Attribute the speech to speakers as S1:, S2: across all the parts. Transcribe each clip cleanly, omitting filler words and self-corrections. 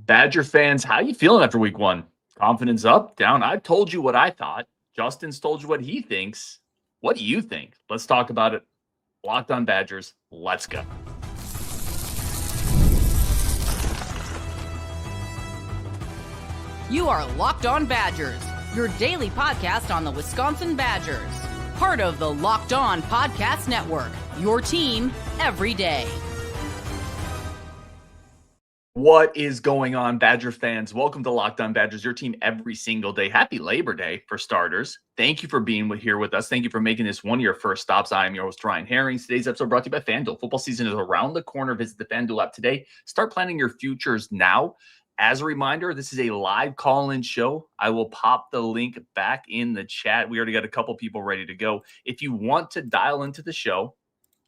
S1: Badger fans, how you feeling after week one? Confidence up, down? I've told you what I thought. Justin's told you what he thinks. What do you think? Let's talk about it. Locked on Badgers. Let's go.
S2: You are Locked On Badgers, your daily podcast on the Wisconsin Badgers. Part of the Locked On Podcast Network, your team every day.
S1: What is going on, Badger fans? Welcome to Locked On Badgers, your team every single day. Happy Labor Day for starters. Thank you for being here with us. Thank you for making this one of your first stops. I am your host, Ryan Herring. Today's episode brought to you by FanDuel. Football season is around the corner. Visit the FanDuel app today. Start planning your futures now. As a reminder, this is a live call-in show. I will pop the link back in the chat. We already got a couple people ready to go. If you want to dial into the show,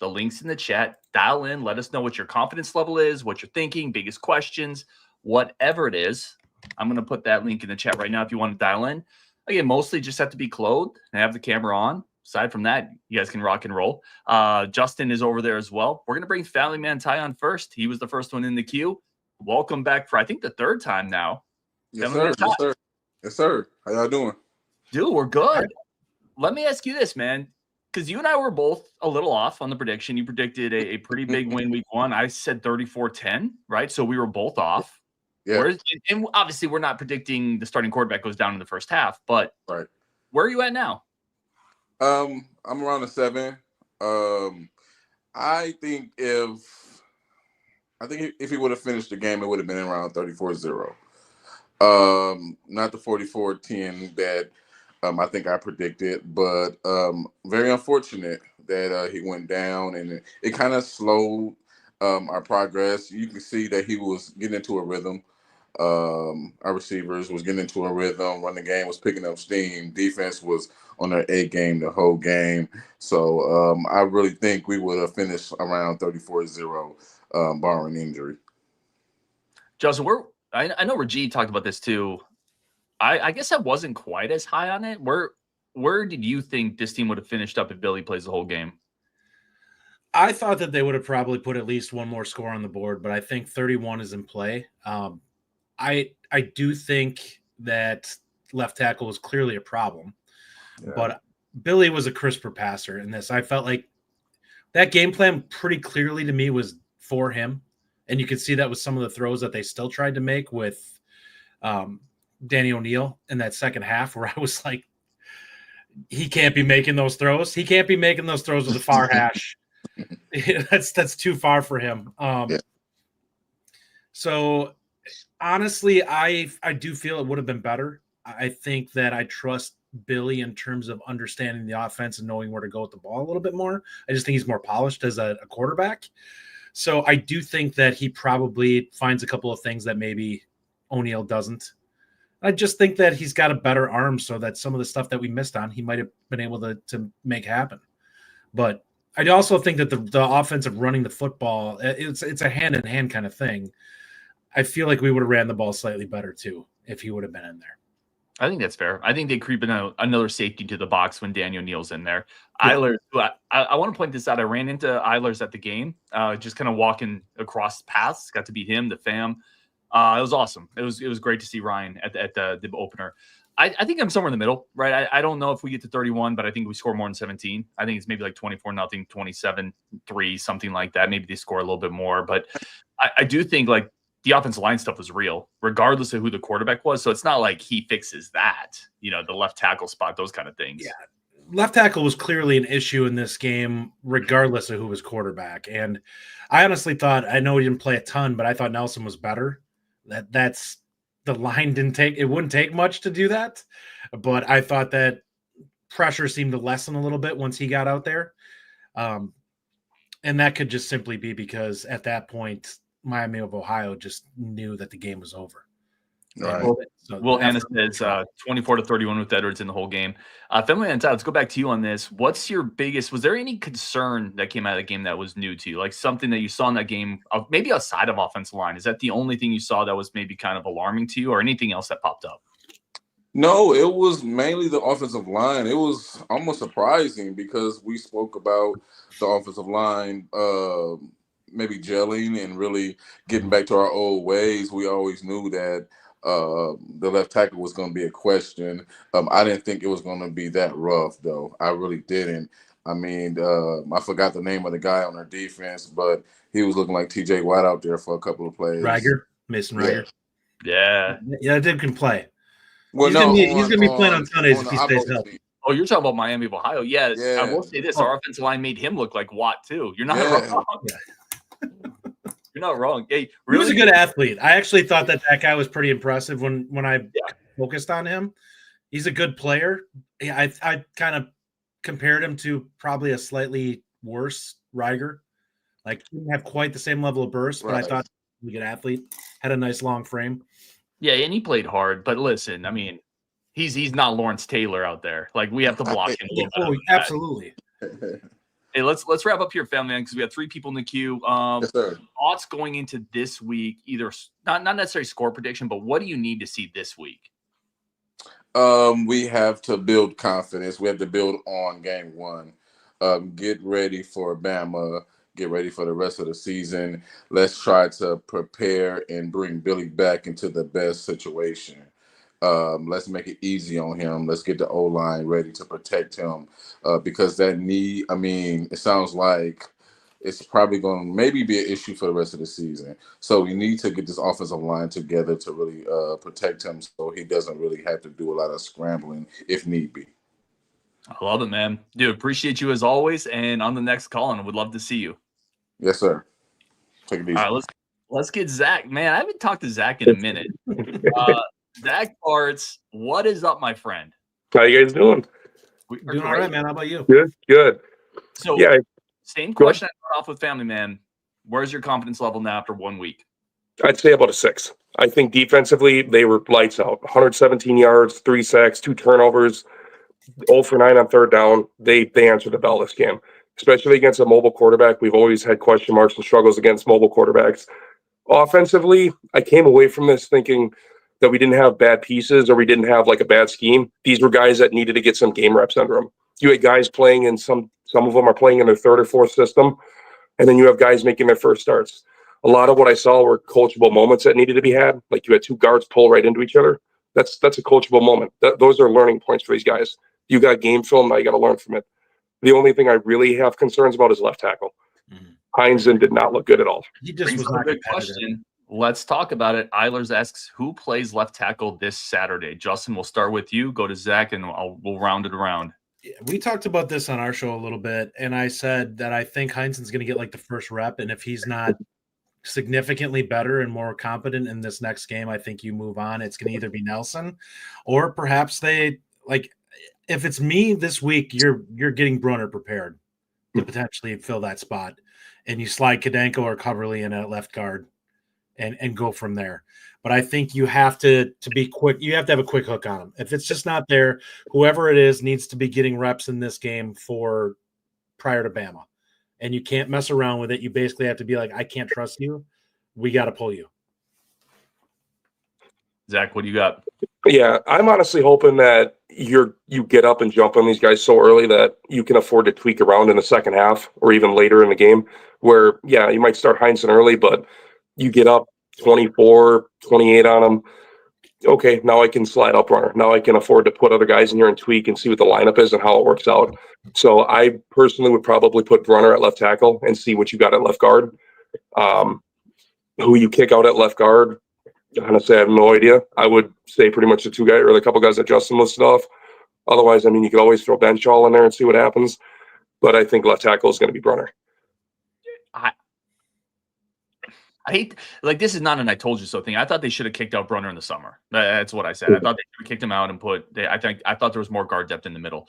S1: the link's in the chat. Dial in. Let us know what your confidence level is, what you're thinking, biggest questions, whatever it is. I'm going to put that link in the chat right now if you want to dial in. Again, mostly just have to be clothed and have the camera on. Aside from that, you guys can rock and roll. Justin is over there as well. We're going to bring Family Man Ty on first. He was the first one in the queue. Welcome back for, I think, the third time now.
S3: Yes, sir. Yes, sir. Yes, sir. How y'all doing?
S1: Dude, we're good. Let me ask you this, man, because you and I were both a little off on the prediction. You predicted a pretty big win week one. I said 34-10, right? So we were both off.
S3: Yeah.
S1: And obviously, we're not predicting the starting quarterback goes down in the first half, but
S3: right.
S1: Where are you at now?
S3: I'm around a 7. I think if he would have finished the game, it would have been around 34-0. Not the 44-10 that I think I predicted, but very unfortunate that he went down, and it kind of slowed our progress. You can see that he was getting into a rhythm. Our receivers was getting into a rhythm. Running game was picking up steam. Defense was on their A game the whole game. So I really think we would have finished around 34-0. Barring injury.
S1: Justin, I know Rugiet talked about this too. I guess I wasn't quite as high on it. Where did you think this team would have finished up if Billy plays the whole game?
S4: I thought that they would have probably put at least one more score on the board, but I think 31 is in play. I do think that left tackle was clearly a problem, but Billy was a crisper passer in this. I felt like that game plan pretty clearly to me was for him. And you could see that with some of the throws that they still tried to make with Danny O'Neal in that second half, where I was like, he can't be making those throws. He can't be making those throws with a far hash. That's too far for him. So honestly, I do feel it would have been better. I think that I trust Billy in terms of understanding the offense and knowing where to go with the ball a little bit more. I just think he's more polished as a quarterback. So I do think that he probably finds a couple of things that maybe O'Neal doesn't. I just think that he's got a better arm so that some of the stuff that we missed on, he might have been able to make happen. But I also think that the offense of running the football, it's a hand-in-hand kind of thing. I feel like we would have ran the ball slightly better too if he would have been in there.
S1: I think that's fair. I think they creep in another safety to the box when Daniel Neal's in there.
S4: Yeah.
S1: Eilers, I want to point this out. I ran into Eilers at the game, just kind of walking across paths. Got to meet him, the fam. It was awesome. It was great to see Ryan at the opener. I think I'm somewhere in the middle, right? I don't know if we get to 31, but I think we score more than 17. I think it's maybe like 24-0, 27-3, something like that. Maybe they score a little bit more, but I do think like the offensive line stuff was real, regardless of who the quarterback was. So it's not like he fixes that, the left tackle spot, those kind of things.
S4: Yeah. Left tackle was clearly an issue in this game, regardless of who was quarterback. And I honestly thought, I know he didn't play a ton, but I thought Nelson was better. That's the line it wouldn't take much to do that. But I thought that pressure seemed to lessen a little bit once he got out there. And that could just simply be because at that point, Miami of Ohio just knew that the game was over.
S3: Right.
S1: Will Hannah says 24-31 with Edwards in the whole game. Family and Todd, let's go back to you on this. What's your biggest? Was there any concern that came out of the game that was new to you, like something that you saw in that game, maybe outside of offensive line? Is that the only thing you saw that was maybe kind of alarming to you, or anything else that popped up?
S3: No, it was mainly the offensive line. It was almost surprising because we spoke about the offensive line maybe gelling and really getting back to our old ways. We always knew that the left tackle was going to be a question. I didn't think it was going to be that rough, though. I really didn't. I mean, I forgot the name of the guy on our defense, but he was looking like TJ Watt out there for a couple of plays.
S4: Mason Riger.
S1: Yeah,
S4: that dude can play.
S3: Well,
S4: he's gonna be playing on Sundays if he stays healthy.
S1: Oh, you're talking about Miami of Ohio? Yeah. I will say this: our offensive line made him look like Watt too. You're not wrong. You're not wrong. Hey, really?
S4: He was a good athlete. I actually thought that guy was pretty impressive when I focused on him. He's a good player. I kind of compared him to probably a slightly worse Riger. Like, didn't have quite the same level of burst, but I thought he was a good athlete. Had a nice long frame.
S1: Yeah, and he played hard. But listen, I mean, he's not Lawrence Taylor out there. Like, we have to block him.
S4: Oh, absolutely.
S1: Hey, let's wrap up here, family, because we have 3 people in the queue.
S3: Yes, sir.
S1: Thoughts going into this week, either not necessarily score prediction, but what do you need to see this week?
S3: We have to build confidence. We have to build on game 1. Get ready for Bama. Get ready for the rest of the season. Let's try to prepare and bring Billy back into the best situation. Let's make it easy on him. Let's get the O-line ready to protect him because that knee, I mean, it sounds like it's probably going to maybe be an issue for the rest of the season. So we need to get this offensive line together to really protect him so he doesn't really have to do a lot of scrambling if need be.
S1: I love it, man. Dude, appreciate you as always. And on the next call, and would love to see you.
S3: Yes, sir. Take it easy.
S1: All right, let's get Zach. Man, I haven't talked to Zach in a minute. Zach Bartz, what is up, my friend?
S5: How you guys doing?
S4: Doing all right, man. How about you?
S5: Good.
S1: So,
S5: yeah,
S1: same question I start off with family, man. Where's your confidence level now after 1 week?
S5: I'd say about a 6. I think defensively, they were lights out. 117 yards, 3 sacks, 2 turnovers, 0 for 9 on third down. They answered the bell this game, especially against a mobile quarterback. We've always had question marks and struggles against mobile quarterbacks. Offensively, I came away from this thinking that we didn't have bad pieces or we didn't have like a bad scheme. These were guys that needed to get some game reps under them. You had guys playing in some of them are playing in their 3rd or 4th system, and then you have guys making their first starts. A lot of what I saw were coachable moments that needed to be had. Like you had 2 guards pull right into each other. That's a coachable moment. Those are learning points for these guys. You got game film, now you got to learn from it. The only thing I really have concerns about is left tackle. Heinzen did not look good at all.
S4: He just was not
S1: a good question. Let's talk about it. Eilers asks, who plays left tackle this Saturday? Justin, we'll start with you. Go to Zach, and we'll round it around.
S4: We talked about this on our show a little bit, and I said that I think Heinzen's going to get like the first rep, and if he's not significantly better and more competent in this next game, I think you move on. It's going to either be Nelson, or perhaps they like. If it's me this week, you're getting Brunner prepared to potentially fill that spot, and you slide Kadenko or Coverly in at left guard, and go from there. But I think you have to be quick. You have to have a quick hook on him. If it's just not there, whoever it is needs to be getting reps in this game for prior to Bama, and you can't mess around with it. You basically have to be like, I can't trust you. We got to pull you.
S1: Zach, what do you got?
S5: Yeah, I'm honestly hoping that you get up and jump on these guys so early that you can afford to tweak around in the second half or even later in the game where, yeah, you might start Heinzen early, but you get up 24, 28 on them. Okay, now I can slide up runner. Now I can afford to put other guys in here and tweak and see what the lineup is and how it works out. So I personally would probably put Brunner at left tackle and see what you got at left guard. Who you kick out at left guard, honestly, I have no idea. I would say pretty much the 2 guys or the couple guys that Justin listed off. Otherwise, I mean, you could always throw Benchall in there and see what happens. But I think left tackle is going to be Brunner.
S1: I hate, like, this is not an I told you so thing. I thought they should have kicked out Brunner in the summer. That's what I said. I thought they should have kicked him out and I thought there was more guard depth in the middle.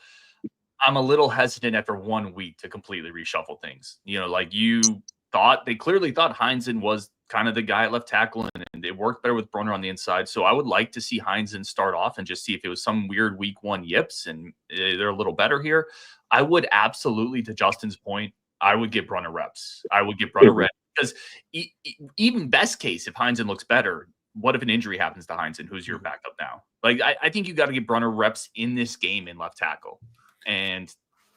S1: I'm a little hesitant after 1 week to completely reshuffle things. You know, like they clearly thought Heinzen was kind of the guy at left tackle, and it worked better with Brunner on the inside. So I would like to see Heinzen start off and just see if it was some weird week 1 yips and they're a little better here. I would absolutely, to Justin's point, I would get Brunner reps. I would get Brunner reps because even best case, if Heinzen looks better, what if an injury happens to Heinzen? Who's your backup now? Like, I think you got to get Brunner reps in this game in left tackle. And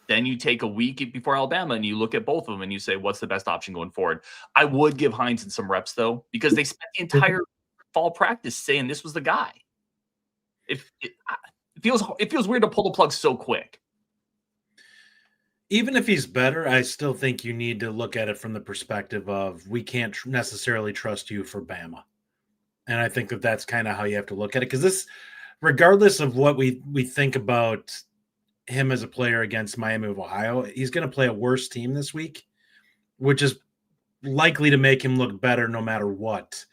S1: Then you take a week before Alabama and you look at both of them and you say, what's the best option going forward? I would give Heinz some reps, though, because they spent the entire fall practice saying this was the guy. It feels weird to pull the plug so quick.
S4: Even if he's better, I still think you need to look at it from the perspective of we can't necessarily trust you for Bama. And I think that that's kind of how you have to look at it. Because this, regardless of what we think about him as a player against Miami of Ohio, he's going to play a worse team this week, which is likely to make him look better no matter what.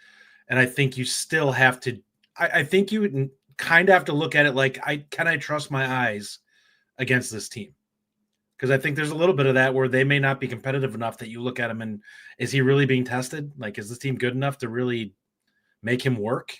S4: And I think you still have to – I think you kind of have to look at it like, can I trust my eyes against this team? Because I think there's a little bit of that where they may not be competitive enough that you look at him and is he really being tested? Like, is this team good enough to really make him work?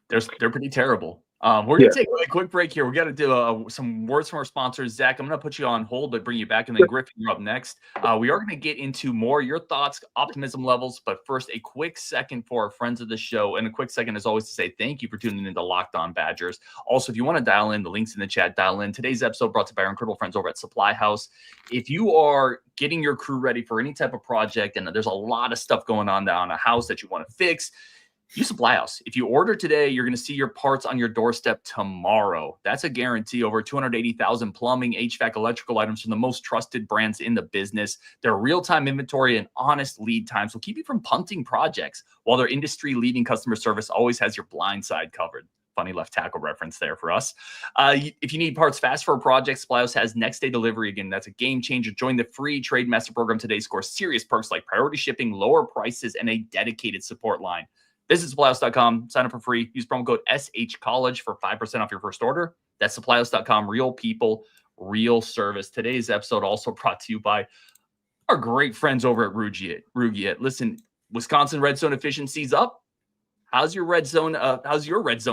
S1: They're pretty terrible. We're going to take a quick break here. We got to do some words from our sponsors. Zach, I'm going to put you on hold, but bring you back. And then Griffin, you're up next. We are going to get into more your thoughts, optimism levels. But first, a quick second for our friends of the show. And a quick second, as always, to say thank you for tuning into Locked On Badgers. Also, if you want to dial in, the link's in the chat, dial in. Today's episode brought to you by our incredible friends over at SupplyHouse. If you are getting your crew ready for any type of project, and there's a lot of stuff going on down a house that you want to fix, use SupplyHouse. If you order today, you're going to see your parts on your doorstep tomorrow. That's a guarantee. Over 280,000 plumbing, HVAC, electrical items from the most trusted brands in the business. Their real-time inventory and honest lead times will keep you from punting projects, while their industry-leading customer service always has your blind side covered. Funny left tackle reference there for us. If you need parts fast for a project, SupplyHouse has next-day delivery. Again, that's a game changer. Join the free Trade Master program today. Score serious perks like priority shipping, lower prices, and a dedicated support line. Visit SupplyHouse.com, sign up for free, use promo code SHCollege for 5% off your first order. That's SupplyHouse.com, real people, real service. Today's episode also brought to you by our great friends over at Rugiet. Listen, Wisconsin red zone efficiency's up. How's your red zone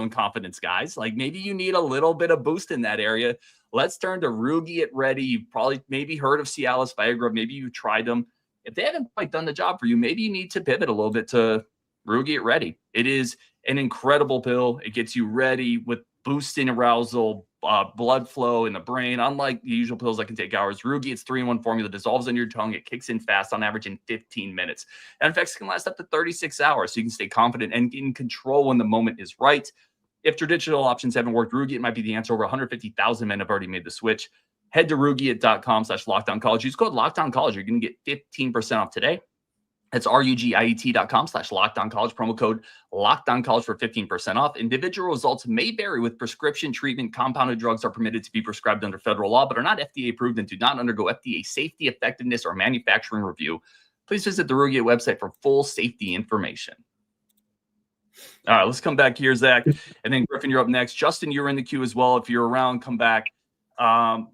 S1: confidence, guys? Like, maybe you need a little bit of boost in that area. Let's turn to Rugiet Ready. You've probably maybe heard of Cialis, Viagra. Maybe you've tried them. If they haven't quite done the job for you, maybe you need to pivot a little bit to Rugiet Ready. It is an incredible pill. It gets you ready with boosting arousal, blood flow in the brain. Unlike the usual pills that can take hours, Rugiet's 3-in-1 formula dissolves on your tongue. It kicks in fast, on average in 15 minutes. And effects can last up to 36 hours, so you can stay confident and in control when the moment is right. If traditional options haven't worked, Rugiet might be the answer. Over 150,000 men have already made the switch. Head to Rugiet.com/LockedOnCollege. Use code LockedOnCollege. You're going to get 15% off today. That's RUGIET.com/LockedOnCollege, promo code LockedOnCollege for 15% off. Individual results may vary with prescription treatment. Compounded drugs are permitted to be prescribed under federal law, but are not FDA approved and do not undergo FDA safety, effectiveness, or manufacturing review. Please visit the Rugiet website for full safety information. All right, let's come back here, Zach. And then Griffin, you're up next. Justin, you're in the queue as well. If you're around, come back.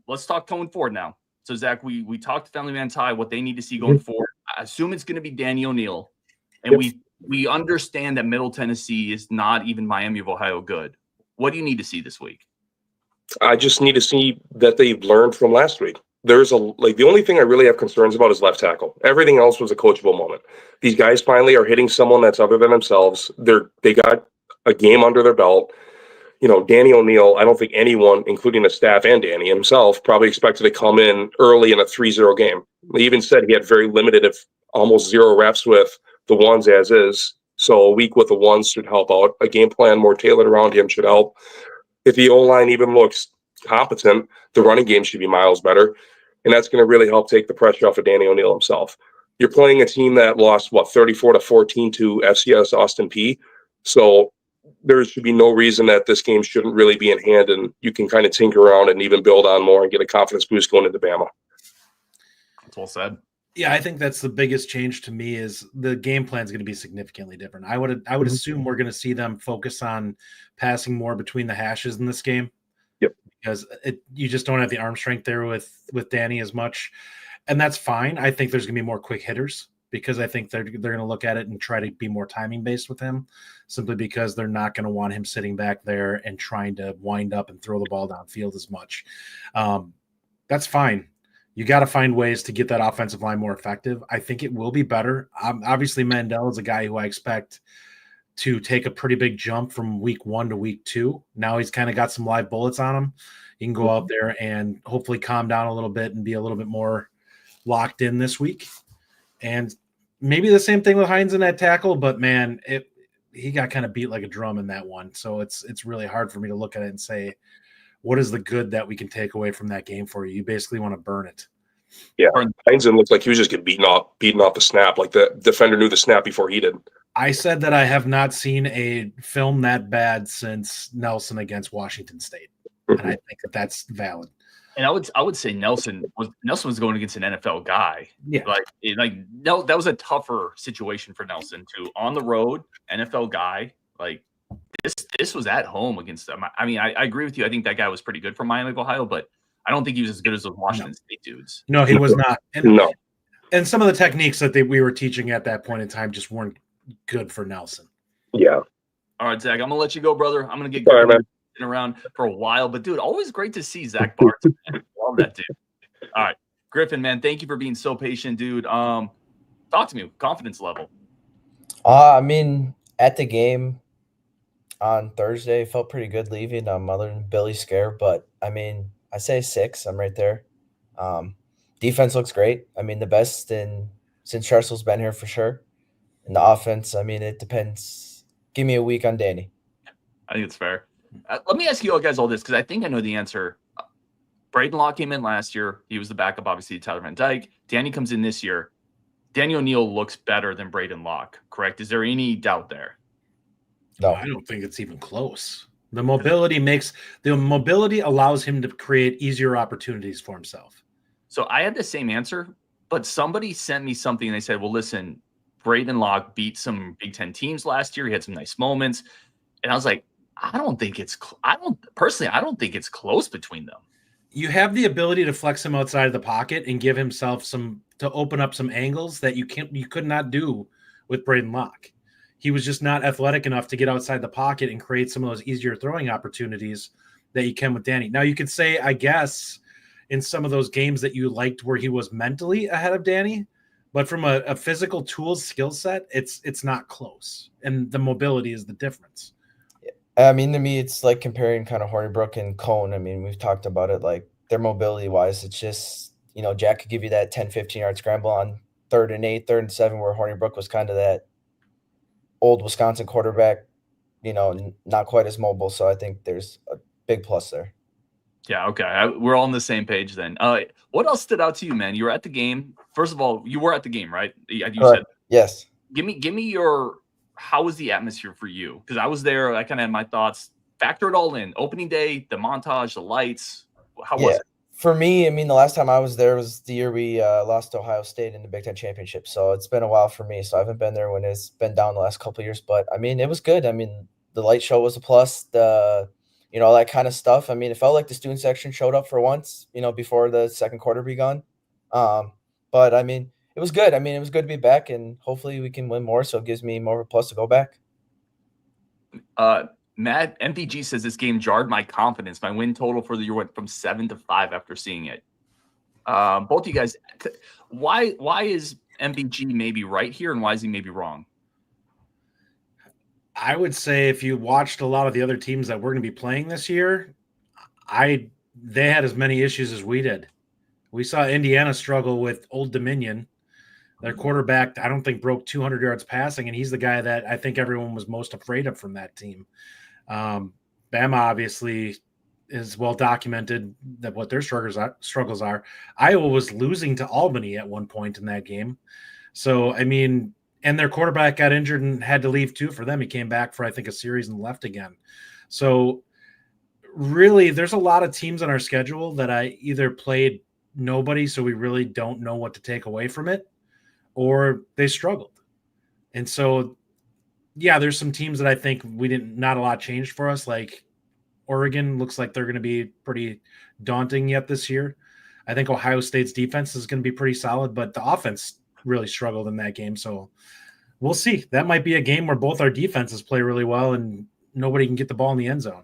S1: Let's talk going forward now. So, Zach, we talked to Family Man Ty, what they need to see going forward. I assume it's going to be Danny O'Neal. And we understand that Middle Tennessee is not even Miami of Ohio good. What do you need to see this week?
S5: I just need to see that they've learned from last week. The only thing I really have concerns about is left tackle. Everything else was a coachable moment. These guys finally are hitting someone that's other than themselves. They got a game under their belt. You know, Danny O'Neal, I don't think anyone, including the staff and Danny himself, probably expected to come in early in a 3-0 game. He even said he had very limited, if almost zero reps with the ones as is. So a week with the ones should help out. A game plan more tailored around him should help. If the O-line even looks competent, the running game should be miles better. And that's going to really help take the pressure off of Danny O'Neal himself. You're playing a team that lost, 34-14 to FCS Austin Peay. So there should be no reason that this game shouldn't really be in hand, and you can kind of tinker around and even build on more and get a confidence boost going into Bama.
S1: That's well said.
S4: Yeah, I think that's the biggest change to me is the game plan is going to be significantly different. I would assume we're going to see them focus on passing more between the hashes in this game.
S5: Yep.
S4: Because you just don't have the arm strength there with Danny as much, and that's fine. I think there's going to be more quick hitters, because I think they're going to look at it and try to be more timing based with him, simply because they're not going to want him sitting back there and trying to wind up and throw the ball downfield as much. That's fine. You got to find ways to get that offensive line more effective. I think it will be better. Obviously, Mandel is a guy who I expect to take a pretty big jump from week 1 to week 2. Now he's kind of got some live bullets on him. He can go out there and hopefully calm down a little bit and be a little bit more locked in this week. And maybe the same thing with Hines in that tackle, but man, he got kind of beat like a drum in that one. So it's really hard for me to look at it and say, what is the good that we can take away from that game for you? You basically want to burn it.
S5: Yeah, Hines looked like he was just getting beaten off the snap. Like the defender knew the snap before he did.
S4: I said that I have not seen a film that bad since Nelson against Washington State, and I think that that's valid.
S1: And I would say Nelson was going against an NFL guy.
S4: Yeah,
S1: that was a tougher situation for Nelson too. On the road, NFL guy. Like this was at home against them. I mean, I agree with you. I think that guy was pretty good for Miami of Ohio, but I don't think he was as good as those Washington State dudes.
S4: No, he was not.
S5: No.
S4: And some of the techniques that we were teaching at that point in time just weren't good for Nelson.
S5: Yeah.
S1: All right, Zach, I'm gonna let you go, brother. I'm gonna get going around for a while, but dude, always great to see Zach Bartz. Love that dude. All right, Griffin, man, thank you for being so patient, dude. Talk to me, confidence level.
S6: I mean, at the game on Thursday, felt pretty good leaving. Other than Billy's scare, but I mean, I say 6. I'm right there. Defense looks great. I mean, the best since Charles been here for sure. And the offense, I mean, it depends. Give me a week on Danny.
S1: I think it's fair. Let me ask you guys all this because I think I know the answer. Braden Locke came in last year. He was the backup, obviously, to Tyler Van Dyke. Danny comes in this year. Danny O'Neal looks better than Braden Locke, correct? Is there any doubt there?
S6: No.
S4: I don't think it's even close. The mobility allows him to create easier opportunities for himself.
S1: So I had the same answer, but somebody sent me something and they said, well, listen, Braden Locke beat some Big Ten teams last year. He had some nice moments. And I was like, I don't think it's close between them.
S4: You have the ability to flex him outside of the pocket and give himself to open up some angles that you could not do with Braden Locke. He was just not athletic enough to get outside the pocket and create some of those easier throwing opportunities that you can with Danny. Now you could say, I guess, in some of those games that you liked where he was mentally ahead of Danny, but from a physical tools skill set, it's not close. And the mobility is the difference.
S6: I mean, to me, it's like comparing kind of Hornibrook and Cone. I mean, we've talked about it, like their mobility wise. It's just, Jack could give you that 10, 15-yard scramble on 3rd and 8, 3rd and 7, where Hornibrook was kind of that old Wisconsin quarterback, not quite as mobile. So I think there's a big plus there.
S1: Yeah, okay. We're all on the same page then. What else stood out to you, man? You were at the game. First of all, you were at the game, right? You said.
S6: Yes.
S1: Give me your how was the atmosphere for you? Because I was there. I kind of had my thoughts. Factor it all in. Opening day, the montage, the lights. How was it?
S6: For me, I mean, the last time I was there was the year we lost to Ohio State in the Big Ten Championship. So it's been a while for me. So I haven't been there when it's been down the last couple of years. But, I mean, it was good. I mean, the light show was a plus. All that kind of stuff. I mean, it felt like the student section showed up for once, before the second quarter begun. But, I mean, it was good. I mean, it was good to be back, and hopefully we can win more, so it gives me more of a plus to go back.
S1: Matt MPG says this game jarred my confidence. My win total for the year went from 7 to 5 after seeing it. Both of you guys, why is MPG maybe right here, and why is he maybe wrong?
S4: I would say if you watched a lot of the other teams that we're going to be playing this year, they had as many issues as we did. We saw Indiana struggle with Old Dominion. Their quarterback, I don't think, broke 200 yards passing, and he's the guy that I think everyone was most afraid of from that team. Bama obviously is well documented that what their struggles are. Iowa was losing to Albany at one point in that game. So, I mean, and their quarterback got injured and had to leave too for them. He came back for, I think, a series and left again. So, really, there's a lot of teams on our schedule that I either played nobody, so we really don't know what to take away from it, or they struggled. And so, yeah, there's some teams that I think not a lot changed for us. Like Oregon looks like they're going to be pretty daunting yet this year. I think Ohio State's defense is going to be pretty solid, but the offense really struggled in that game. So we'll see. That might be a game where both our defenses play really well and nobody can get the ball in the end zone.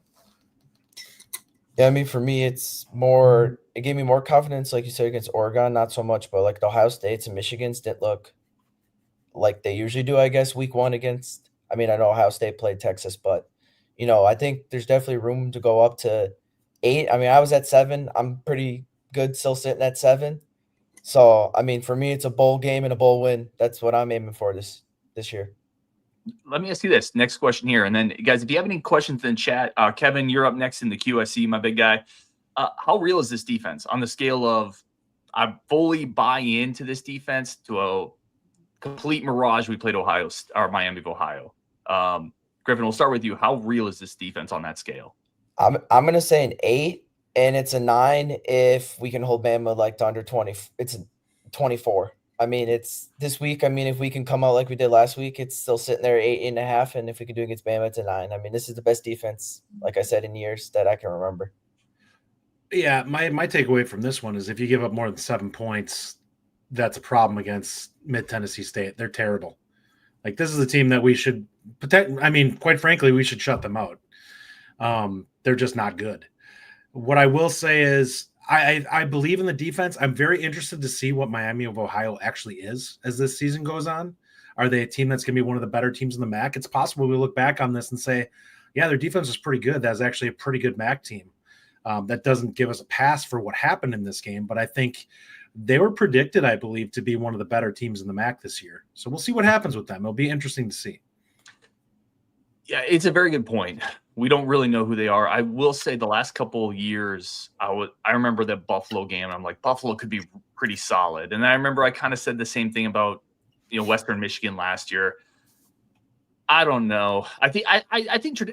S6: Yeah, I mean, for me, it gave me more confidence, like you said, against Oregon, not so much, but like the Ohio States and Michigans didn't look like they usually do, I guess, week one against, I mean, I know Ohio State played Texas, but, I think there's definitely room to go up to 8. I mean, I was at 7. I'm pretty good still sitting at 7. So, I mean, for me, it's a bowl game and a bowl win. That's what I'm aiming for this year.
S1: Let me ask you this next question here. And then, guys, if you have any questions in chat, Kevin, you're up next in the QSC, my big guy. How real is this defense on the scale of I fully buy into this defense to a complete mirage? We played Miami of Ohio. Griffin, we'll start with you. How real is this defense on that scale?
S6: I'm going to say an 8, and it's a 9 if we can hold Bama like to under 20. It's a 24. I mean, it's this week. I mean, if we can come out like we did last week, it's still sitting there 8.5. And if we can do it against Bama, it's a 9. I mean, this is the best defense, like I said, in years that I can remember.
S4: Yeah, my takeaway from this one is if you give up more than 7 points, that's a problem against Mid-Tennessee State. They're terrible. Like, this is a team that we should protect. I mean, quite frankly, we should shut them out. They're just not good. What I will say is I believe in the defense. I'm very interested to see what Miami of Ohio actually is as this season goes on. Are they a team that's going to be one of the better teams in the MAC? It's possible we look back on this and say, yeah, their defense was pretty good. That's actually a pretty good MAC team. That doesn't give us a pass for what happened in this game, but I think they were predicted, I believe, to be one of the better teams in the MAC this year. So we'll see what happens with them. It'll be interesting to see.
S1: Yeah, it's a very good point. We don't really know who they are. I will say the last couple of years, I remember that Buffalo game. I'm like, Buffalo could be pretty solid. And I remember I kind of said the same thing about, Western Michigan last year. I don't know. I think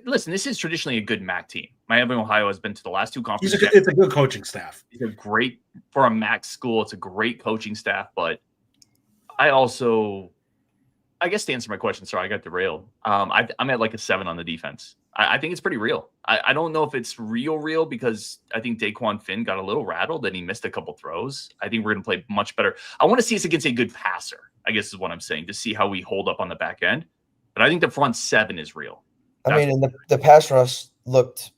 S1: listen, this is traditionally a good MAC team. Miami of Ohio has been to the last 2 conferences.
S4: It's a good coaching staff.
S1: It's a great for a MAC school. It's a great coaching staff, but I guess to answer my question, sorry, I got derailed. I'm at like a 7 on the defense. I think it's pretty real. I don't know if it's real because I think Daquan Finn got a little rattled and he missed a couple throws. I think we're going to play much better. I want to see us against a good passer, I guess is what I'm saying, to see how we hold up on the back end. But I think the front 7 is real.
S6: I mean, and the pass rush looked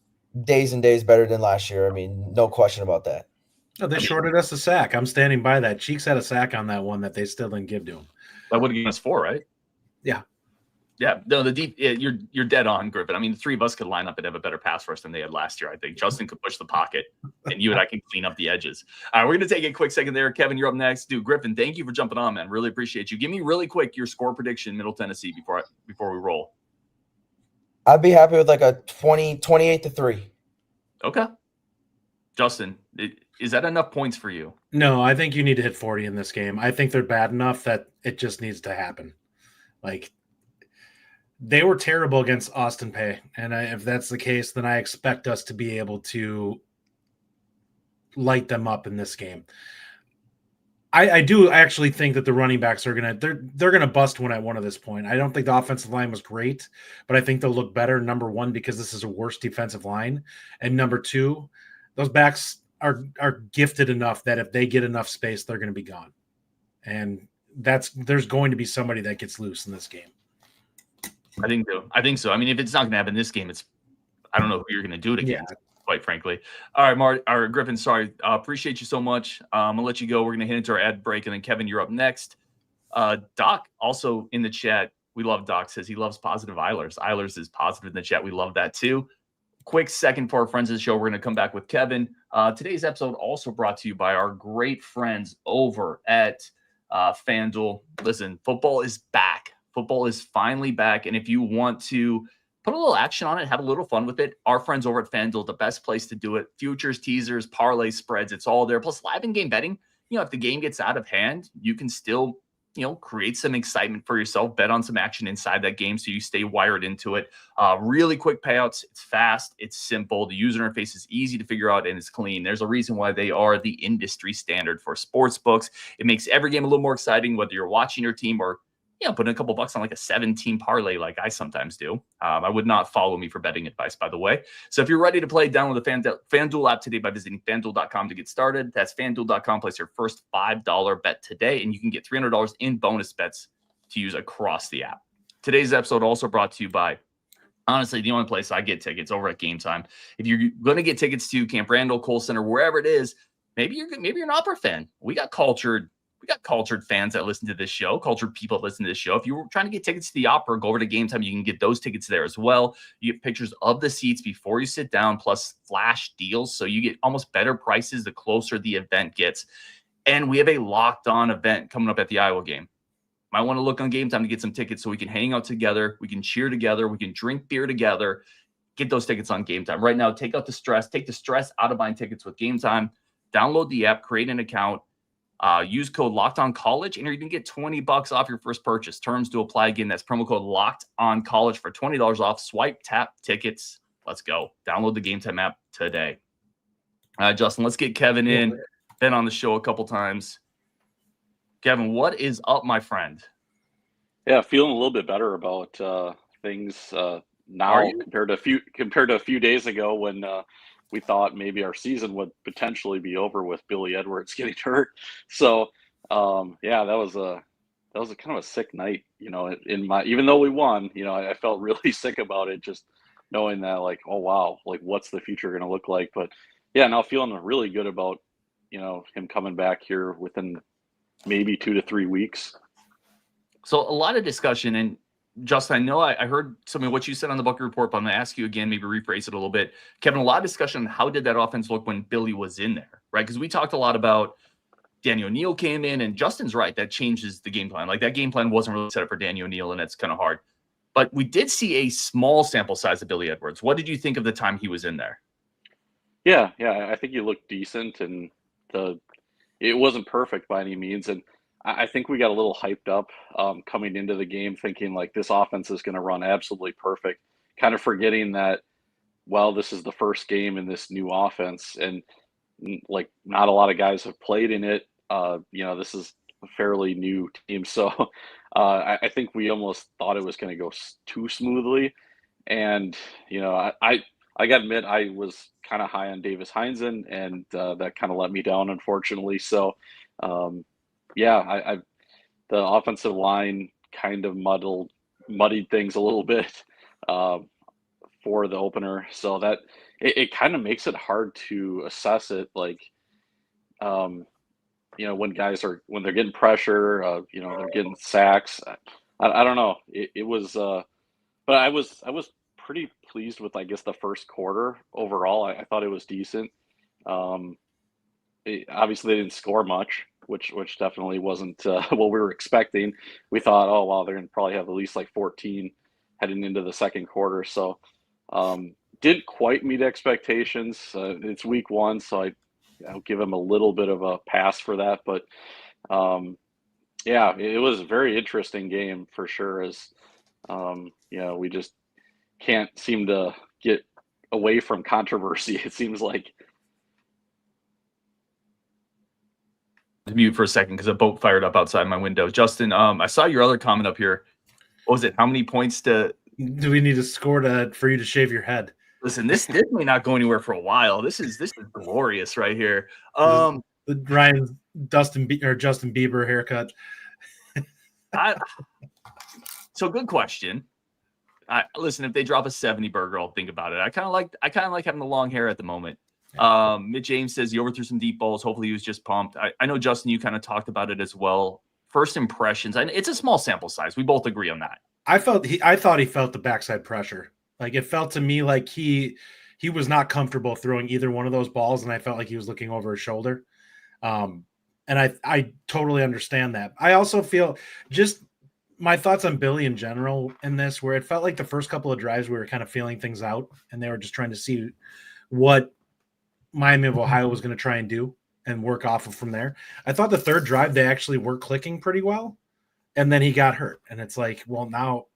S6: days and days better than last year. I mean, no question about that.
S4: Oh, they shorted us a sack. I'm standing by that. Cheeks had a sack on that one that they still didn't give to him.
S1: That would have given us 4, right?
S4: Yeah.
S1: Yeah. No, you're dead on, Griffin. I mean, the 3 of us could line up and have a better pass rush than they had last year. I think Justin could push the pocket, and you and I can clean up the edges. All right, we're going to take a quick second there. Kevin, you're up next. Dude, Griffin, thank you for jumping on, man. Really appreciate you. Give me really quick your score prediction, Middle Tennessee, before we roll.
S6: I'd be happy with like a 28-3.
S1: Okay. Justin, is that enough points for you?
S4: No, I think you need to hit 40 in this game. I think they're bad enough that it just needs to happen. Like, they were terrible against Austin Peay. And if that's the case, then I expect us to be able to light them up in this game. I do actually think that the running backs are they're gonna bust one at one at this point. I don't think the offensive line was great, but I think they'll look better. Number 1, because this is a worse defensive line, and number 2, those backs are gifted enough that if they get enough space, they're going to be gone. And there's going to be somebody that gets loose in this game.
S1: I think so. I mean, if it's not going to happen in this game, I don't know who you're going to do it against. Yeah. Quite frankly. All right, Griffin, sorry. Appreciate you so much. I'm going to let you go. We're going to hit into our ad break, and then Kevin, you're up next. Doc, also in the chat, we love Doc, says he loves positive Eilers. Eilers is positive in the chat. We love that too. Quick second for our friends of the show. We're going to come back with Kevin. Today's episode also brought to you by our great friends over at FanDuel. Listen, football is back. Football is finally back, and if you want to put a little action on it, have a little fun with it, our friends over at FanDuel, the best place to do it. Futures, teasers, parlay spreads, it's all there. Plus live in-game betting. If the game gets out of hand, you can still, create some excitement for yourself, bet on some action inside that game so you stay wired into it. Really quick payouts. It's fast. It's simple. The user interface is easy to figure out and it's clean. There's a reason why they are the industry standard for sports books. It makes every game a little more exciting, whether you're watching your team or putting a couple bucks on like a 7-team parlay like I sometimes do. I would not follow me for betting advice, by the way. So if you're ready to play, download the FanDuel app today by visiting FanDuel.com to get started. That's FanDuel.com. Place your first $5 bet today, and you can get $300 in bonus bets to use across the app. Today's episode also brought to you by, honestly, the only place I get tickets over at GameTime. If you're going to get tickets to Camp Randall, Cole Center, wherever it is, maybe you're an opera fan. We got cultured we got cultured fans that listen to this show, cultured people that listen to this show. If you were trying to get tickets to the opera, go over to GameTime. You can get those tickets there as well. You get pictures of the seats before you sit down, plus flash deals. So you get almost better prices the closer the event gets. And we have a locked on event coming up at the Iowa game. Might want to look on GameTime to get some tickets so we can hang out together. We can cheer together. We can drink beer together. Get those tickets on GameTime. Right now, take the stress out of buying tickets with GameTime. Download the app, create an account. Use code LOCKEDONCollege, and you're going to get $20 off your first purchase. Terms to apply. Again, that's promo code LOCKEDONCollege for $20 off. Swipe, tap, tickets. Let's go. Download the GameTime app today. Justin, let's get Kevin in. Been on the show a couple times. Kevin, what is up, my friend?
S7: Yeah, feeling a little bit better about things now compared to a few days ago when we thought maybe our season would potentially be over with Billy Edwards getting hurt. So, yeah, that was a kind of a sick night, even though we won, I felt really sick about it, just knowing that, like, oh, wow, like, what's the future going to look like? But yeah, now feeling really good about, him coming back here within maybe 2 to 3 weeks.
S1: So a lot of discussion, and Justin, I know I heard some of what you said on the Bucket Report, but I'm going to ask you again, maybe rephrase it a little bit. Kevin, a lot of discussion on how did that offense look when Billy was in there, right? Because we talked a lot about Danny O'Neal came in, and Justin's right, that changes the game plan. Like, that game plan wasn't really set up for Danny O'Neal, and it's kind of hard. But we did see a small sample size of Billy Edwards. What did you think of the time he was in there?
S7: Yeah, I think he looked decent, and it wasn't perfect by any means, and I think we got a little hyped up coming into the game, thinking like this offense is going to run absolutely perfect, kind of forgetting that, well, this is the first game in this new offense, and like not a lot of guys have played in it. This is a fairly new team, so I think we almost thought it was going to go too smoothly, and I got to admit I was kind of high on Davis Heinzen, and that kind of let me down, unfortunately. So. The offensive line kind of muddied things a little bit for the opener, so that it kind of makes it hard to assess it. Like, when they're getting pressure, they're getting sacks. I don't know. It was, but I was pretty pleased with, I guess, the first quarter overall. I thought it was decent. Obviously, they didn't score much, which definitely wasn't what we were expecting. We thought, oh, wow, they're going to probably have at least like 14 heading into the second quarter. So didn't quite meet expectations. It's week one, so I'll give them a little bit of a pass for that. But, it was a very interesting game for sure, as, we just can't seem to get away from controversy, it seems like.
S1: To mute for a second because a boat fired up outside my window. Justin, I saw your other comment up here. What was it? How many points do
S4: we need to score for you to shave your head?
S1: Listen, this may not go anywhere for a while. This is glorious right here.
S4: The Justin Bieber haircut.
S1: So good question. Listen, if they drop a 70 burger, I'll think about it. I kind of like having the long hair at the moment. Mitch James says he overthrew some deep balls. Hopefully he was just pumped. I know, Justin, you kind of talked about it as well. First impressions, and it's a small sample size. We both agree on that. I thought
S4: he felt the backside pressure. Like, it felt to me like he was not comfortable throwing either one of those balls, and I felt like he was looking over his shoulder. And I totally understand that. I also feel, just my thoughts on Billy in general in this, where it felt like the first couple of drives we were kind of feeling things out, and they were just trying to see what Miami of Ohio was going to try and do and work off of from there. I thought the third drive, they actually were clicking pretty well. And then he got hurt. And it's like, well, now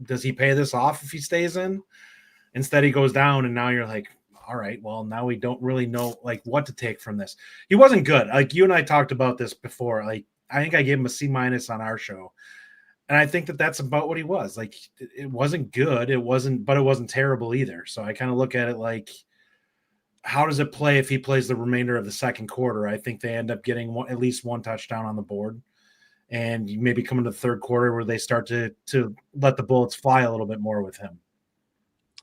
S4: does he pay this off if he stays in? Instead, he goes down, and now you're like, all right, well, now we don't really know like what to take from this. He wasn't good. Like, you and I talked about this before. Like, I think I gave him a C- on our show. And I think that that's about what he was. Like, it wasn't good. But it wasn't terrible either. So I kind of look at it like, how does it play if he plays the remainder of the second quarter? I think they end up getting at least one touchdown on the board, and maybe come into the third quarter where they start to let the bullets fly a little bit more with him.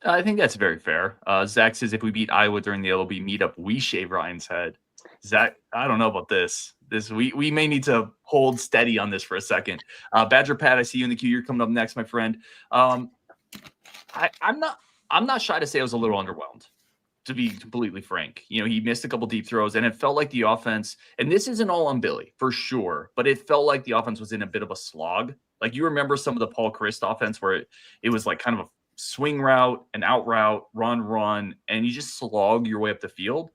S1: I think that's very fair. Zach says if we beat Iowa during the LOB meetup, we shave Ryan's head. Zach, I don't know about this. We may need to hold steady on this for a second. Badger Pat, I see you in the queue. You're coming up next, my friend. I'm not shy to say I was a little underwhelmed, to be completely frank. He missed a couple deep throws, and it felt like the offense, and this isn't all on Billy for sure, but it felt like the offense was in a bit of a slog. Like, you remember some of the Paul Christ offense where it was like kind of a swing route, an out route, run, and you just slog your way up the field.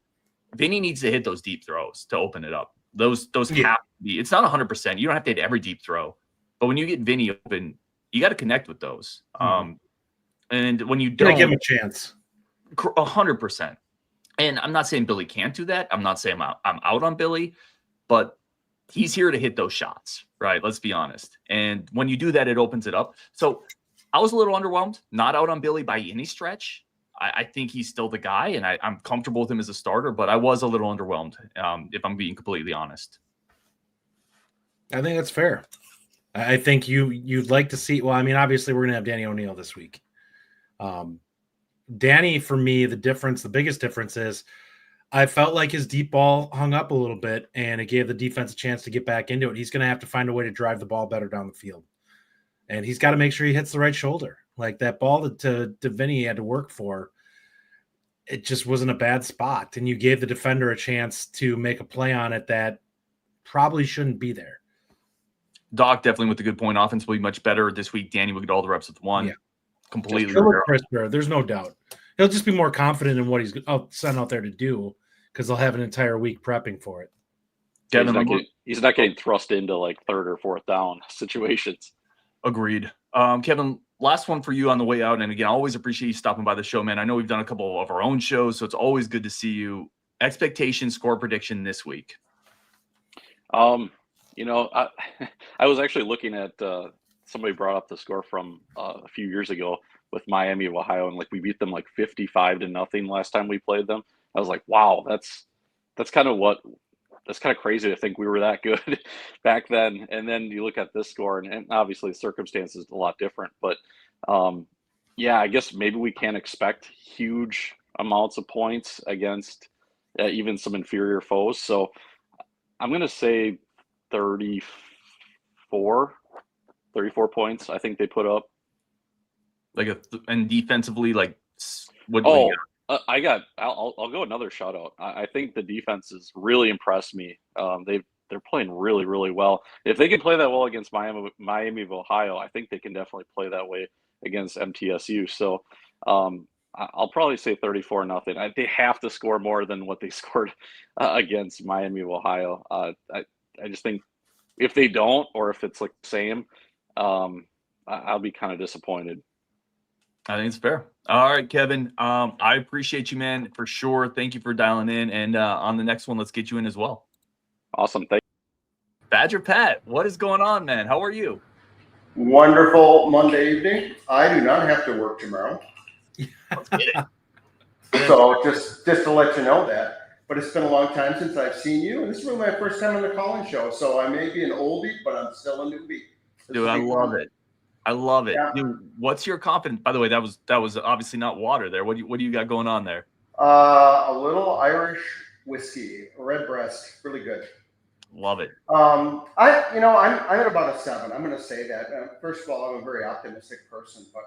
S1: Vinny needs to hit those deep throws to open it up. Those have to be. It's not 100%. You don't have to hit every deep throw, but when you get Vinny open, you got to connect with those. And when you don't,
S4: give him a chance.
S1: 100%. And I'm not saying Billy can't do that. I'm not saying I'm out on Billy, but he's here to hit those shots, right? Let's be honest. And when you do that, it opens it up. So I was a little underwhelmed. Not out on Billy by any stretch. I think he's still the guy, and I'm comfortable with him as a starter, but I was a little underwhelmed, if I'm being completely honest.
S4: I think that's fair. I think you'd like to see – well, I mean, obviously we're going to have Danny O'Neal this week. Danny, for me, the biggest difference is I felt like his deep ball hung up a little bit, and it gave the defense a chance to get back into it. He's going to have to find a way to drive the ball better down the field. And he's got to make sure he hits the right shoulder. Like that ball that to Vinny had to work for, it just wasn't a bad spot. And you gave the defender a chance to make a play on it that probably shouldn't be there.
S1: Doc definitely with a good point. Offense will be much better this week. Danny will get all the reps with one. Yeah. Completely.
S4: Crisper, there's no doubt. He'll just be more confident in what he's sent out there to do because they'll have an entire week prepping for it.
S7: Kevin, he's not getting thrust into like third or fourth down situations.
S1: Agreed. Kevin, last one for you on the way out. And again, I always appreciate you stopping by the show, man. I know we've done a couple of our own shows, so it's always good to see you. Expectation, score prediction this week.
S7: I was actually looking at somebody brought up the score from a few years ago with Miami of Ohio, and like we beat them like 55-0 last time we played them. I was like, wow, that's kind of crazy to think we were that good back then. And then you look at this score, and obviously the circumstances is a lot different. But I guess maybe we can't expect huge amounts of points against even some inferior foes. So I'm going to say 34 points. I think they put up.
S1: And defensively, like what?
S7: I'll go another shout out. I think the defense has really impressed me. They're playing really, really well. If they can play that well against Miami of Ohio, I think they can definitely play that way against MTSU. So I'll probably say 34-0. They have to score more than what they scored against Miami of Ohio. I just think if they don't, or if it's like the same, I'll be kind of disappointed.
S1: I think it's fair. All right, Kevin. I appreciate you, man, for sure. Thank you for dialing in. And on the next one, let's get you in as well.
S7: Awesome. Thank you.
S1: Badger Pat, what is going on, man? How are you?
S8: Wonderful Monday evening. I do not have to work tomorrow.
S1: Let's get it.
S8: So just to let you know that. But it's been a long time since I've seen you. And this is really my first time on the call-in show. So I may be an oldie, but I'm still a newbie.
S1: Dude, I love it. I love it.
S8: Yeah.
S1: Dude, what's your confidence? By the way, that was obviously not water there. What do you got going on there?
S8: A little Irish whiskey, redbreast, really good.
S1: Love it.
S8: I'm at about a 7. I'm going to say that. First of all, I'm a very optimistic person, but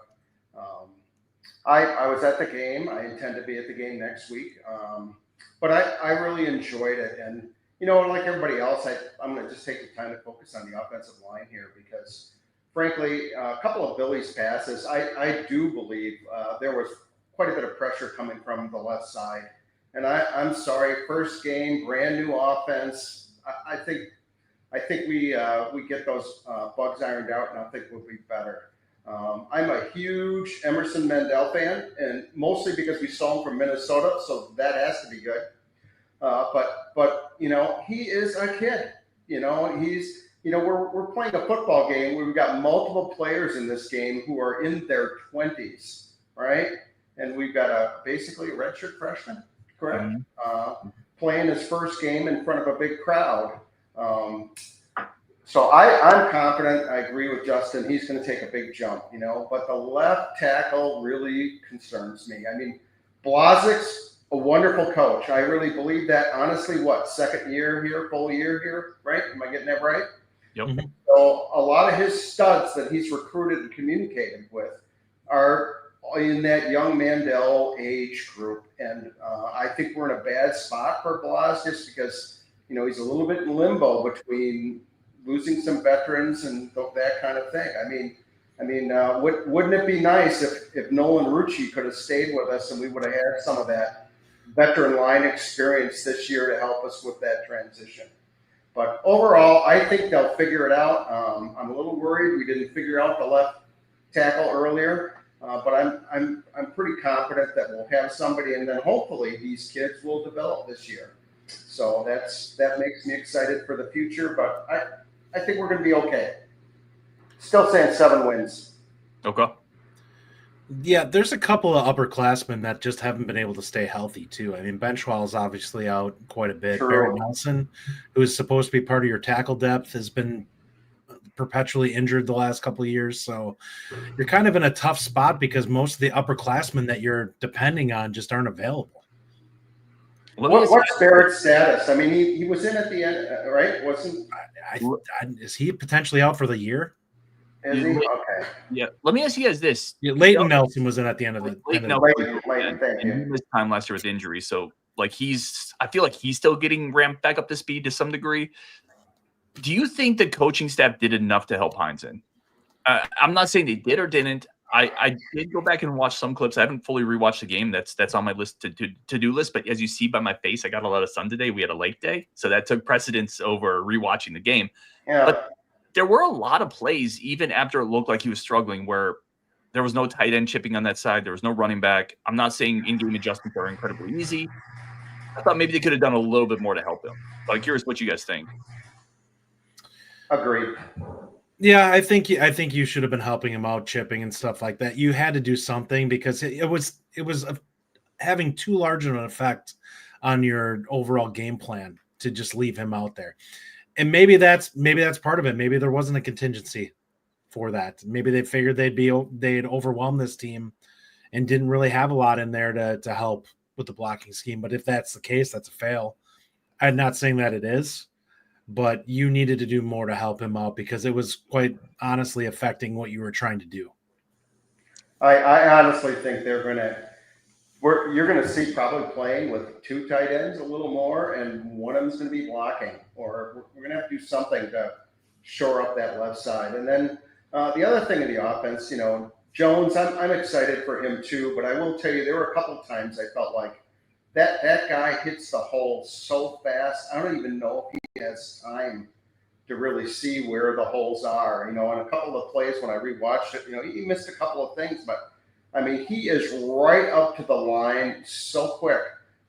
S8: I was at the game. I intend to be at the game next week. But I really enjoyed it, and like everybody else, I'm going to just take the time to focus on the offensive line here because. Frankly, a couple of Billy's passes, I do believe there was quite a bit of pressure coming from the left side. And I'm sorry, first game, brand new offense. I think we get those bugs ironed out, and I think we'll be better. I'm a huge Emerson Mendel fan, and mostly because we saw him from Minnesota, so that has to be good. But he is a kid. We're playing a football game where we've got multiple players in this game who are in their 20s, right? And we've got basically a redshirt freshman, correct? Mm-hmm. Playing his first game in front of a big crowd. So I'm confident. I agree with Justin. He's going to take a big jump, but the left tackle really concerns me. I mean, Blazek's a wonderful coach. I really believe that. Honestly, second year here, full year here, right? Am I getting that right?
S1: Yep.
S4: Mhm.
S8: So a lot of his studs that he's recruited and communicated with are in that young Mandel age group. And I think we're in a bad spot for Blas just because, he's a little bit in limbo between losing some veterans and that kind of thing. Wouldn't it be nice if Nolan Rucci could have stayed with us and we would have had some of that veteran line experience this year to help us with that transition? But overall, I think they'll figure it out. I'm a little worried we didn't figure out the left tackle earlier, but I'm pretty confident that we'll have somebody, and then hopefully these kids will develop this year. So that makes me excited for the future. But I think we're going to be okay. Still saying 7 wins.
S1: Okay.
S4: Yeah, there's a couple of upperclassmen that just haven't been able to stay healthy, too. I mean, Benchwell is obviously out quite a bit.
S8: True.
S4: Barrett Nelson, who is supposed to be part of your tackle depth, has been perpetually injured the last couple of years. So you're kind of in a tough spot because most of the upperclassmen that you're depending on just aren't available.
S8: What's Barrett's status? I mean, he was in at the end, right?
S4: Is he potentially out for the year?
S8: Is he? Okay.
S1: Yeah. Let me ask you guys this.
S4: Yeah, Leighton Nelson was in at the end of the.
S1: Leighton,
S8: Thank you.
S1: he missed time last year with injury, so I feel like he's still getting ramped back up to speed to some degree. Do you think the coaching staff did enough to help Heinzen? I'm not saying they did or didn't. I did go back and watch some clips. I haven't fully rewatched the game. That's on my list to-do list. But as you see by my face, I got a lot of sun today. We had a late day, so that took precedence over rewatching the game.
S8: Yeah.
S1: But there were a lot of plays, even after it looked like he was struggling, where there was no tight end chipping on that side. There was no running back. I'm not saying in-game adjustments are incredibly easy. I thought maybe they could have done a little bit more to help him. But I'm curious what you guys think.
S8: Agreed.
S4: Yeah, I think you should have been helping him out, chipping and stuff like that. You had to do something because it was having too large of an effect on your overall game plan to just leave him out there. And maybe that's part of it. Maybe there wasn't a contingency for that. Maybe they figured they'd overwhelm this team and didn't really have a lot in there to help with the blocking scheme. But if that's the case, that's a fail. I'm not saying that it is, but you needed to do more to help him out because it was quite honestly affecting what you were trying to do.
S8: I honestly think you're going to see probably playing with 2 tight ends a little more, and one of them's going to be blocking, or we're going to have to do something to shore up that left side. And then the other thing in the offense, Jones, I'm excited for him too, but I will tell you there were a couple of times I felt like that guy hits the hole so fast. I don't even know if he has time to really see where the holes are. On a couple of plays when I rewatched it, he missed a couple of things, but I mean, he is right up to the line so quick.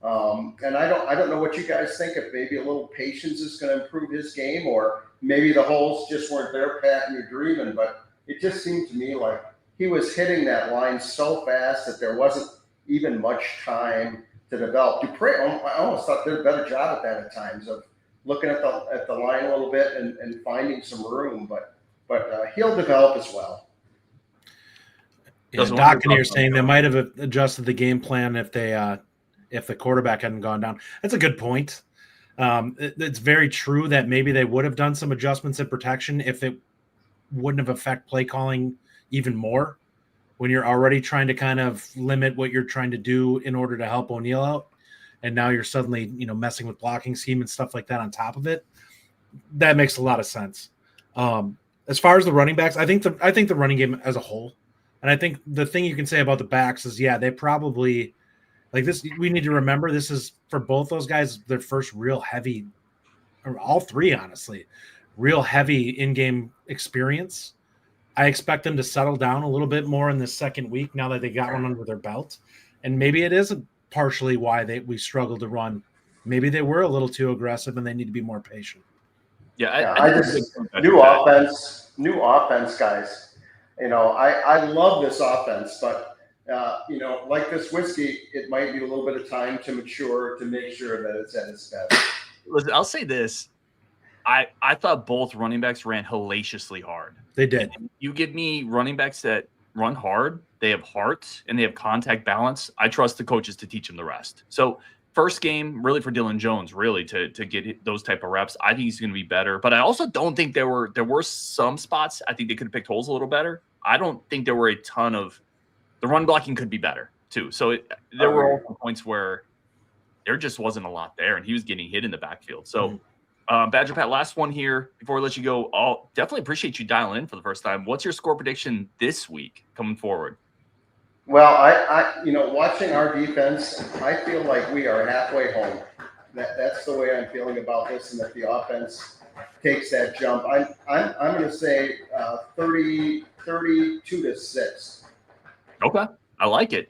S8: And I don't know what you guys think. If maybe a little patience is going to improve his game, or maybe the holes just weren't there, Pat, and you're dreaming. But it just seemed to me like he was hitting that line so fast that there wasn't even much time to develop. Dupre, I almost thought did a better job at that at times of looking at the line a little bit and finding some room. But he'll develop as well.
S4: Yeah, Doc and you're saying they might have adjusted the game plan if the quarterback hadn't gone down. That's a good point. It's very true that maybe they would have done some adjustments in protection if it wouldn't have affected play calling even more when you're already trying to kind of limit what you're trying to do in order to help O'Neal out. And now you're suddenly, messing with blocking scheme and stuff like that on top of it. That makes a lot of sense. As far as the running backs, I think the running game as a whole, and I think the thing you can say about the backs is, yeah, they probably like this. We need to remember this is for both those guys, their first real heavy, or all three, honestly, real heavy in-game experience. I expect them to settle down a little bit more in the second week now that they got one under their belt. And maybe it is partially why we struggled to run. Maybe they were a little too aggressive and they need to be more patient.
S1: Yeah,
S8: I just new offense, guys. I love this offense, but like this whiskey, it might need a little bit of time to mature to make sure that it's at its best.
S1: Listen, I'll say this. I thought both running backs ran hellaciously hard.
S4: They did.
S1: And you give me running backs that run hard, they have heart, and they have contact balance. I trust the coaches to teach them the rest. So first game, really for Dylan Jones, really to get those type of reps. I think he's going to be better, but I also don't think there were some spots I think they could have picked holes a little better. I don't think there were a ton of the run blocking could be better too. So there were also points where there just wasn't a lot there, and he was getting hit in the backfield. So Badger Pat, last one here before we let you go. I'll definitely appreciate you dialing in for the first time. What's your score prediction this week coming forward?
S8: Well, I watching our defense, I feel like we are halfway home. That's the way I'm feeling about this, and that the offense takes that jump. I'm going to say 32-6.
S1: Okay, I like it,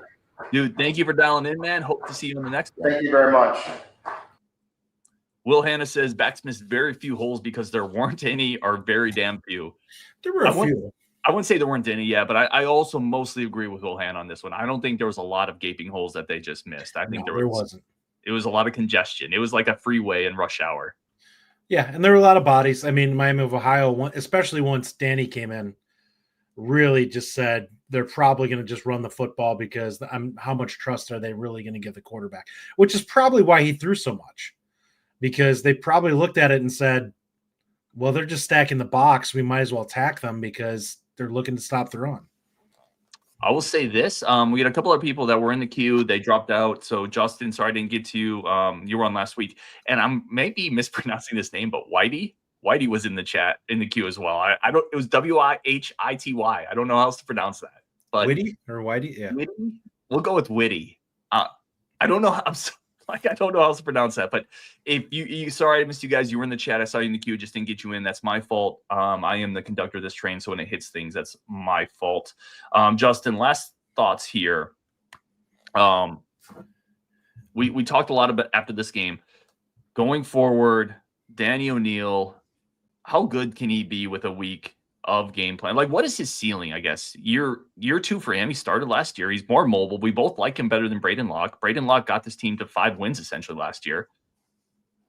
S1: dude. Thank you for dialing in, man. Hope to see you on the next one.
S8: Thank you very much.
S1: Will Hanna says backs missed very few holes because there weren't any, or very damn few.
S4: There were a few.
S1: I wouldn't say there weren't any, yeah, but I also mostly agree with Will Hanna on this one. I don't think there was a lot of gaping holes that they just missed. I think there wasn't. It was a lot of congestion. It was like a freeway in rush hour.
S4: Yeah, and there were a lot of bodies. I mean, Miami of Ohio, especially once Danny came in, really just said they're probably going to just run the football because how much trust are they really going to give the quarterback? Which is probably why he threw so much, because they probably looked at it and said, well, they're just stacking the box. We might as well attack them because they're looking to stop the run.
S1: I will say this. We had a couple of people that were in the queue. They dropped out. So, Justin, sorry I didn't get to you. You were on last week. And I'm maybe mispronouncing this name, but Whitey was in the chat, in the queue as well. I don't. It was Wihity. I don't know how else to pronounce that. But
S4: Whitey or Whitey? Yeah.
S1: Whitty? We'll go with Whitty. I don't know how I don't know how else to pronounce that, but if you sorry I missed you guys. You were in the chat. I saw you in the queue. Just didn't get you in. That's my fault. I am the conductor of this train, so when it hits things, that's my fault. Justin, last thoughts here. We talked a lot about after this game. Going forward, Danny O'Neil, how good can he be with a week of game plan? Like, what is his ceiling, I guess? Year two for him. He started last year. He's more mobile. We both like him better than Braden Locke. Braden Locke got this team to 5 wins essentially last year.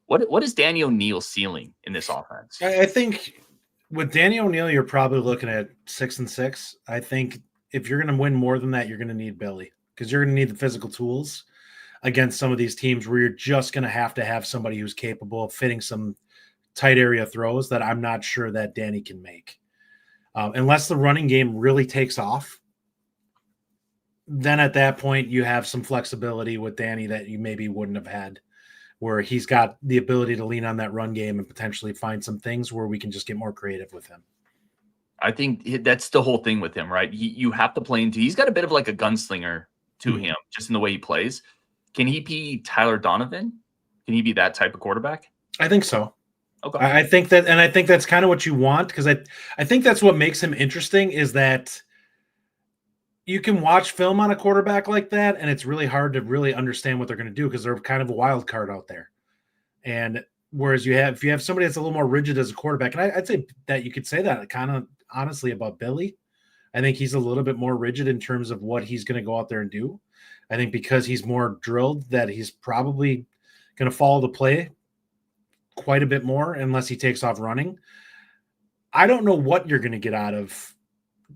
S1: What is Danny O'Neil's ceiling in this offense?
S4: I think with Danny O'Neil, you're probably looking at 6-6. I think if you're going to win more than that, you're going to need Billy, because you're going to need the physical tools against some of these teams where you're just going to have somebody who's capable of fitting some tight area throws that I'm not sure that Danny can make. Unless the running game really takes off, then at that point you have some flexibility with Danny that you maybe wouldn't have had, where he's got the ability to lean on that run game and potentially find some things where we can just get more creative with him.
S1: I think that's the whole thing with him, right? You have to play into. He's got a bit of like a gunslinger to him, just in the way he plays. Can he be Tyler Donovan? Can he be that type of quarterback?
S4: I think so.
S1: Okay.
S4: I think that's kind of what you want, because I think that's what makes him interesting, is that you can watch film on a quarterback like that, and it's really hard to really understand what they're going to do because they're kind of a wild card out there. And whereas if you have somebody that's a little more rigid as a quarterback, and I'd say that you could say that kind of honestly about Billy. I think he's a little bit more rigid in terms of what he's going to go out there and do. I think because he's more drilled, that he's probably going to follow the play quite a bit more unless he takes off running. I don't know what you're going to get out of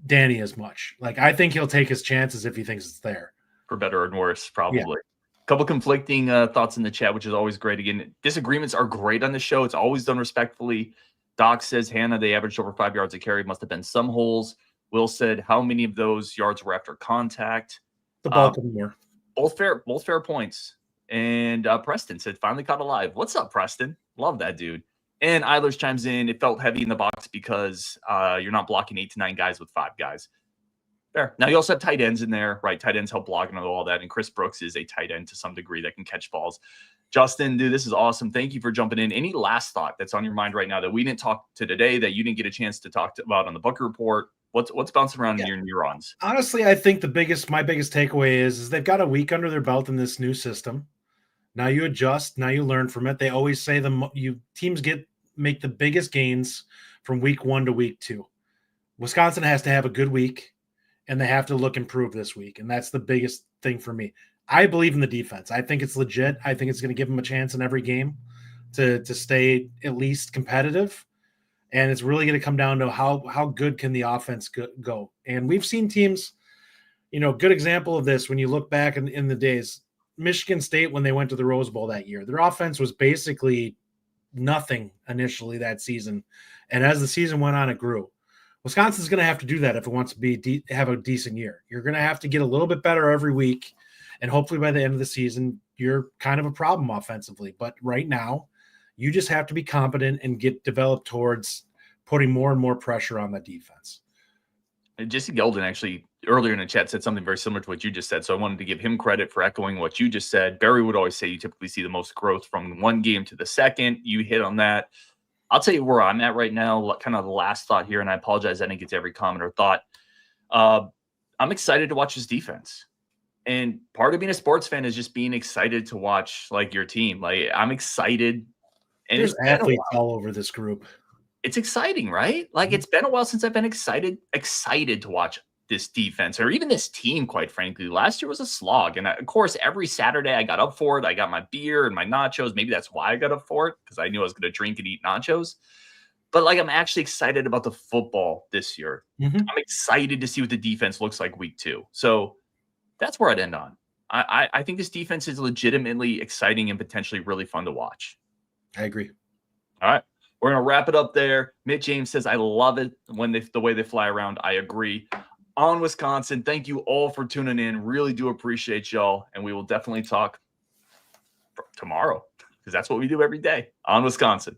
S4: Danny as much. Like, I think he'll take his chances if he thinks it's there.
S1: For better or worse, probably. Yeah. A couple conflicting thoughts in the chat, which is always great. Again, disagreements are great on the show. It's always done respectfully. Doc says, Hannah, they averaged over 5 yards a carry. Must have been some holes. Will said, how many of those yards were after contact?
S4: The bulk of them were.
S1: Both fair points. And Preston said, finally caught alive. What's up, Preston? Love that dude. And Eilers chimes in, it felt heavy in the box because you're not blocking 8 to 9 guys with 5 guys. Fair. Now, you also have tight ends in there, right? Tight ends help block and all that. And Chris Brooks is a tight end to some degree that can catch balls. Justin, dude, this is awesome. Thank you for jumping in. Any last thought that's on your mind right now that we didn't talk to today, that you didn't get a chance to talk about on the Booker Report? What's bouncing around in your neurons?
S4: Honestly, I think my biggest takeaway is they've got a week under their belt in this new system. Now you adjust. Now you learn from it. They always say teams make the biggest gains from week 1 to week 2. Wisconsin has to have a good week, and they have to look improved this week, and that's the biggest thing for me. I believe in the defense. I think it's legit. I think it's going to give them a chance in every game to stay at least competitive. And it's really going to come down to how good can the offense go. And we've seen teams Good example of this when you look back in the days, Michigan State, when they went to the Rose Bowl that year, their offense was basically nothing initially that season. And as the season went on, it grew. Wisconsin's going to have to do that if it wants to have a decent year. You're going to have to get a little bit better every week. And hopefully by the end of the season, you're kind of a problem offensively. But right now, you just have to be competent and get developed towards putting more and more pressure on the defense.
S1: And Jesse Golden actually earlier in the chat said something very similar to what you just said. So I wanted to give him credit for echoing what you just said. Barry would always say you typically see the most growth from one game to the second. You hit on that. I'll tell you where I'm at right now, kind of the last thought here, and I apologize I didn't get to every comment or thought. I'm excited to watch this defense. And part of being a sports fan is just being excited to watch like your team. Like I'm excited. And
S4: there's athletes all over this group.
S1: It's exciting, right? Like it's been a while since I've been excited to watch this defense or even this team, quite frankly. Last year was a slog. And of course, every Saturday I got up for it. I got my beer and my nachos. Maybe that's why I got up for it, because I knew I was going to drink and eat nachos. But like I'm actually excited about the football this year.
S4: Mm-hmm.
S1: I'm excited to see what the defense looks like week 2. So that's where I'd end on. I think this defense is legitimately exciting and potentially really fun to watch.
S4: I agree.
S1: All right. We're going to wrap it up there. Mitt James says, I love it when the way they fly around. I agree. On Wisconsin, thank you all for tuning in. Really do appreciate y'all. And we will definitely talk tomorrow because that's what we do every day on Wisconsin.